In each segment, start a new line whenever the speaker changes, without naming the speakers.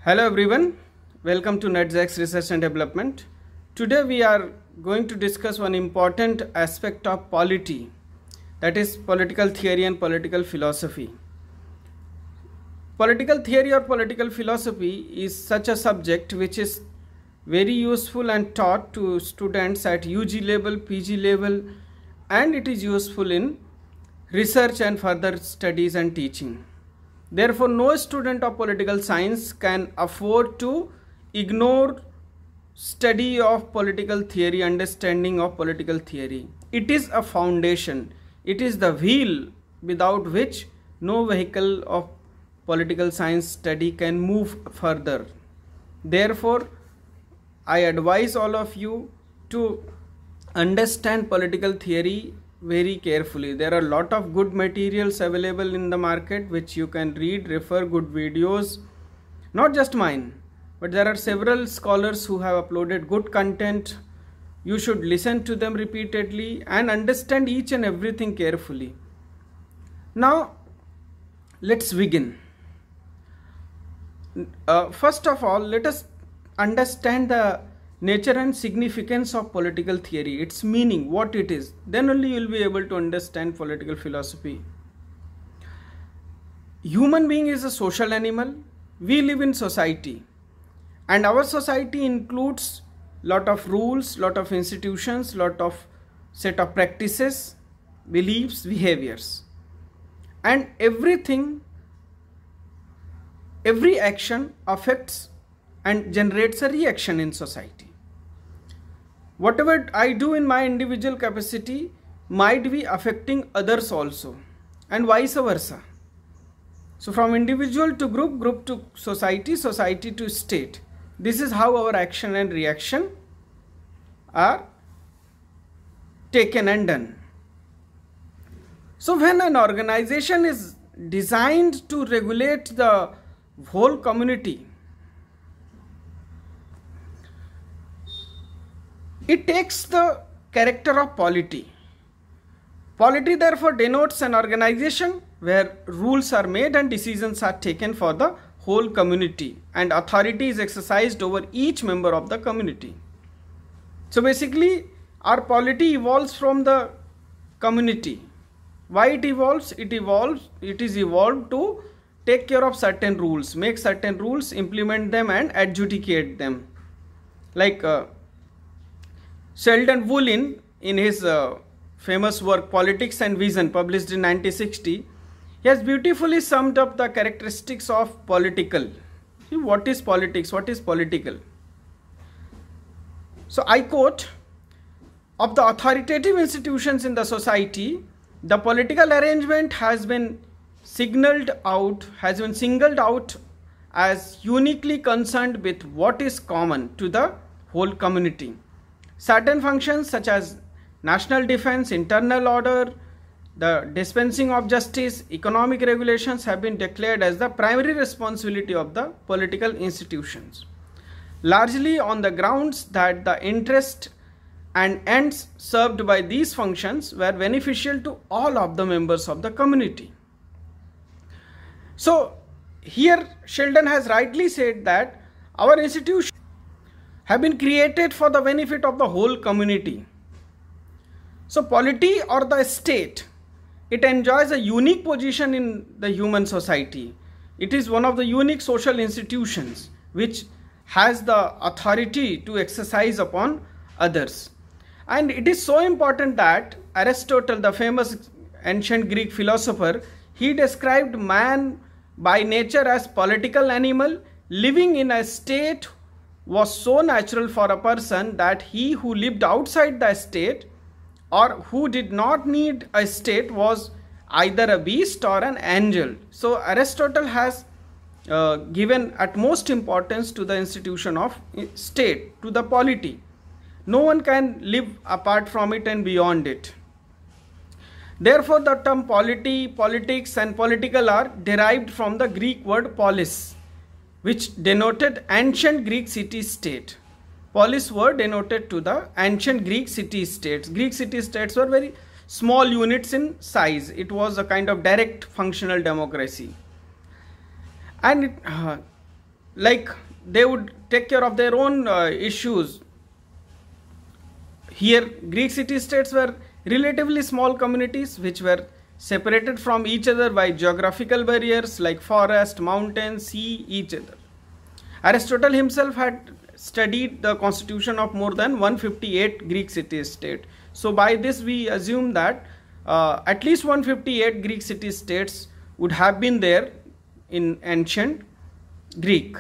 Hello everyone, welcome to NetZex Research and Development. Today we are going to discuss one important aspect of polity, that is political theory and political philosophy. Political theory or political philosophy is such a subject which is very useful and taught to students at UG level, PG level, and it is useful in research and further studies and teaching. Therefore, no student of political science can afford to ignore study of political theory, understanding of political theory. It is a foundation. It is the wheel without which no vehicle of political science study can move further. Therefore, I advise all of you to understand political theory very carefully. There are a lot of good materials available in the market which you can read, refer, good videos, not just mine, but there are several scholars who have uploaded good content. You should listen to them repeatedly and understand each and everything carefully. Now let's begin. First of all, let us understand the nature and significance of political theory, its meaning, what it is. Then only you will be able to understand political philosophy. Human being is a social animal. We live in society, and our society includes lot of rules, lot of institutions, lot of set of practices, beliefs, behaviors, and everything, every action affects and generates a reaction in society. Whatever I do in my individual capacity might be affecting others also, and vice versa. So from individual to group, group to society, society to state. This is how our action and reaction are taken and done. So when an organization is designed to regulate the whole community, it takes the character of polity. Polity therefore denotes an organization where rules are made and decisions are taken for the whole community, and authority is exercised over each member of the community. So basically our polity evolves from the community. Why it evolves? It is evolved to take care of certain rules, make certain rules, implement them and adjudicate them. Like Sheldon Wolin, in his famous work Politics and Vision, published in 1960, he has beautifully summed up the characteristics of political. See, what is politics? What is political? So I quote, of the authoritative institutions in the society, the political arrangement has been singled out as uniquely concerned with what is common to the whole community. Certain functions such as national defense, internal order, the dispensing of justice, economic regulations have been declared as the primary responsibility of the political institutions, largely on the grounds that the interest and ends served by these functions were beneficial to all of the members of the community. So here Sheldon has rightly said that our institutions have been created for the benefit of the whole community. So polity or the state, it enjoys a unique position in the human society. It is one of the unique social institutions which has the authority to exercise upon others. And it is so important that Aristotle, the famous ancient Greek philosopher, he described man by nature as political animal. Living in a state was so natural for a person that he who lived outside the state or who did not need a state was either a beast or an angel. So Aristotle has given utmost importance to the institution of state, to the polity. No one can live apart from it and beyond it. Therefore the term polity, politics and political are derived from the Greek word polis, which denoted ancient Greek city-state. Polis were denoted to the ancient Greek city-states. Greek city-states were very small units in size. It was a kind of direct functional democracy. And like they would take care of their own issues. Here Greek city-states were relatively small communities which were separated from each other by geographical barriers like forest, mountain, sea, each other. Aristotle himself had studied the constitution of more than 158 Greek city-states. So by this we assume that at least 158 Greek city-states would have been there in ancient Greek.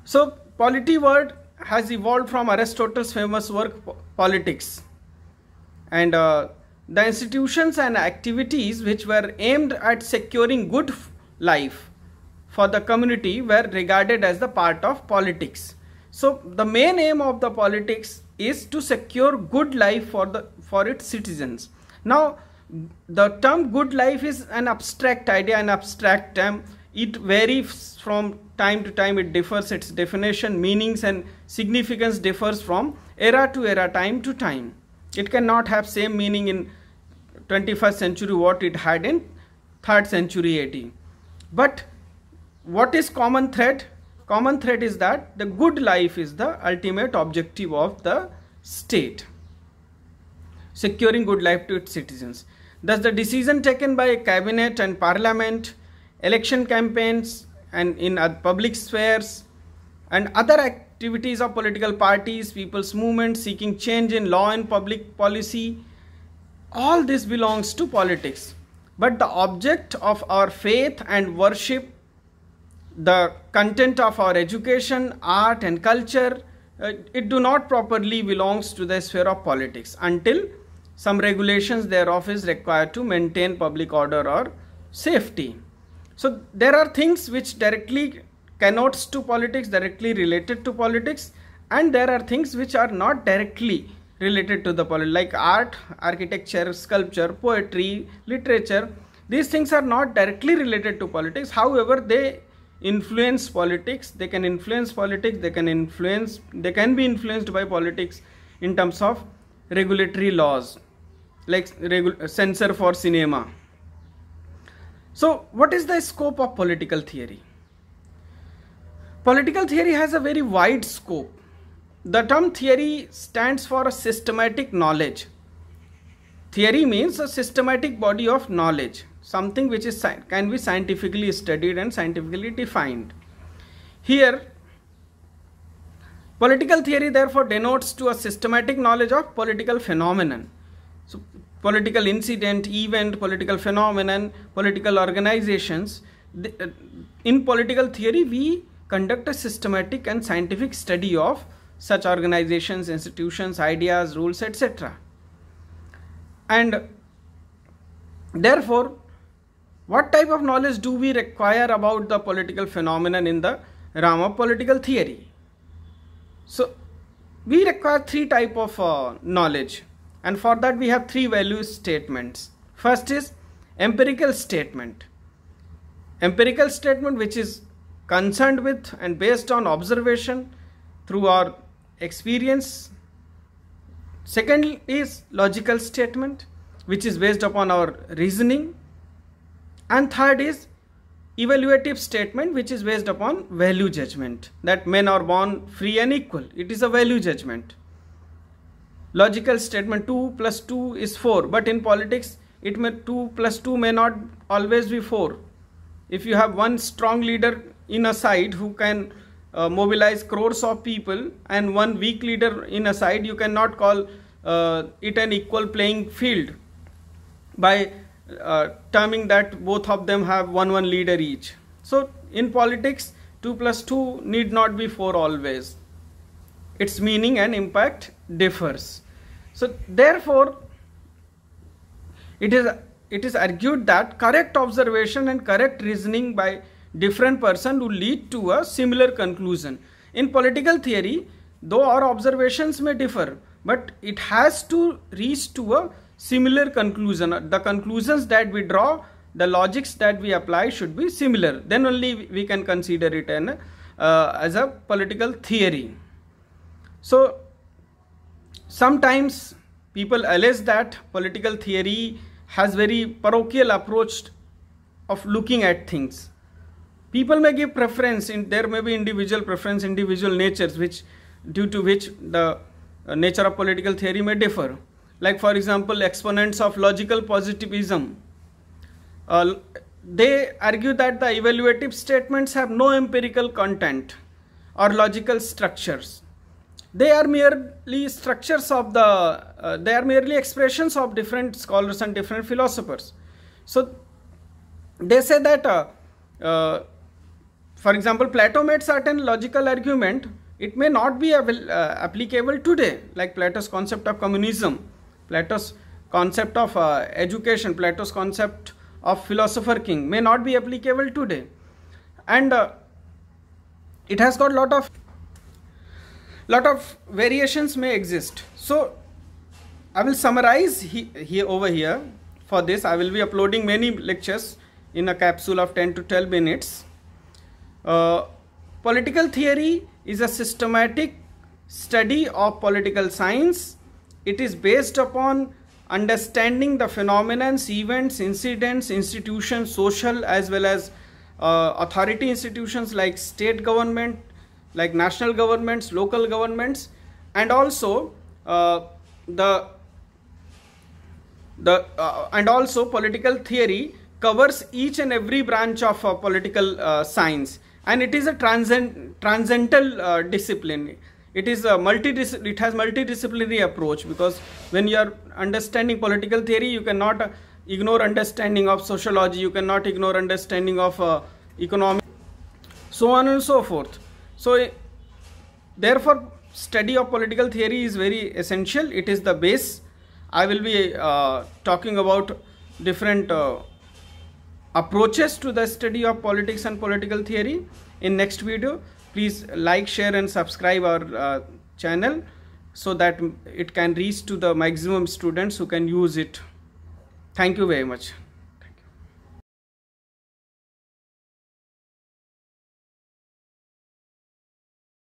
So polity word has evolved from Aristotle's famous work Politics, and the institutions and activities which were aimed at securing good life for the community were regarded as the part of politics. So the main aim of the politics is to secure good life for its citizens. Now the term good life is an abstract idea, an abstract term. It varies from time to time, it differs, its definition, meanings and significance differs from era to era, time to time. It cannot have same meaning in 21st century what it had in 3rd century AD. But what is common thread? Common thread is that the good life is the ultimate objective of the state, securing good life to its citizens. Thus the decision taken by cabinet and parliament, election campaigns and in public spheres and other activities of political parties, people's movements seeking change in law and public policy, all this belongs to politics. But the object of our faith and worship, the content of our education, art and culture, it do not properly belongs to the sphere of politics until some regulations thereof is required to maintain public order or safety. So there are things which directly connotes to politics, directly related to politics, and there are things which are not directly related to the politics, like art, architecture, sculpture, poetry, literature. These things are not directly related to politics. However, they influence politics. They can influence politics. They can be influenced by politics in terms of regulatory laws, like censor for cinema. So what is the scope of political theory? Political theory has a very wide scope. The term theory stands for a systematic knowledge. Theory means a systematic body of knowledge, something which is can be scientifically studied and scientifically defined. Here, political theory therefore denotes to a systematic knowledge of political phenomenon. So political incident, event, political phenomenon, political organizations. In political theory, we conduct a systematic and scientific study of such organizations, institutions, ideas, rules, etc. And therefore, what type of knowledge do we require about the political phenomenon in the realm of political theory? So we require three types of knowledge. And for that we have three value statements. First is empirical statement. Empirical statement which is concerned with and based on observation through our experience. Second is logical statement which is based upon our reasoning. And third is evaluative statement which is based upon value judgment, that men are born free and equal. It is a value judgment. Logical statement 2 plus 2 is 4, but in politics 2 plus 2 may not always be 4. If you have one strong leader in a side who can mobilize crores of people and one weak leader in a side, you cannot call it an equal playing field by terming that both of them have one leader each. So in politics 2 plus 2 need not be 4 always. Its meaning and impact differs. So therefore it is argued that correct observation and correct reasoning by different person will lead to a similar conclusion. In political theory, though our observations may differ, but it has to reach to a similar conclusion. The conclusions that we draw, the logics that we apply should be similar. Then only we can consider it as a political theory. So sometimes people allege that political theory has very parochial approach of looking at things. People may give preference, there may be individual preference, individual natures, due to which the nature of political theory may differ. Like for example, exponents of logical positivism, they argue that the evaluative statements have no empirical content or logical structures. They are merely structures of they are merely expressions of different scholars and different philosophers. So they say that, for example, Plato made certain logical argument. It may not be applicable today, like Plato's concept of communism, Plato's concept of education, Plato's concept of philosopher king may not be applicable today, and it has got lot of variations may exist. So I will summarize here over here. For this I will be uploading many lectures in a capsule of 10 to 12 minutes. Political theory is a systematic study of political science. It is based upon understanding the phenomena, events, incidents, institutions, social as well as authority institutions like state government, like national governments, local governments, and also political theory covers each and every branch of political science, and it is a transcendental discipline. It is a it has multidisciplinary approach, because when you are understanding political theory, you cannot ignore understanding of sociology, you cannot ignore understanding of economics, so on and so forth. So therefore study of political theory is very essential. It is the base. I will be talking about different approaches to the study of politics and political theory in next video. Please like, share and subscribe our channel so that it can reach to the maximum students who can use it. Thank you very much.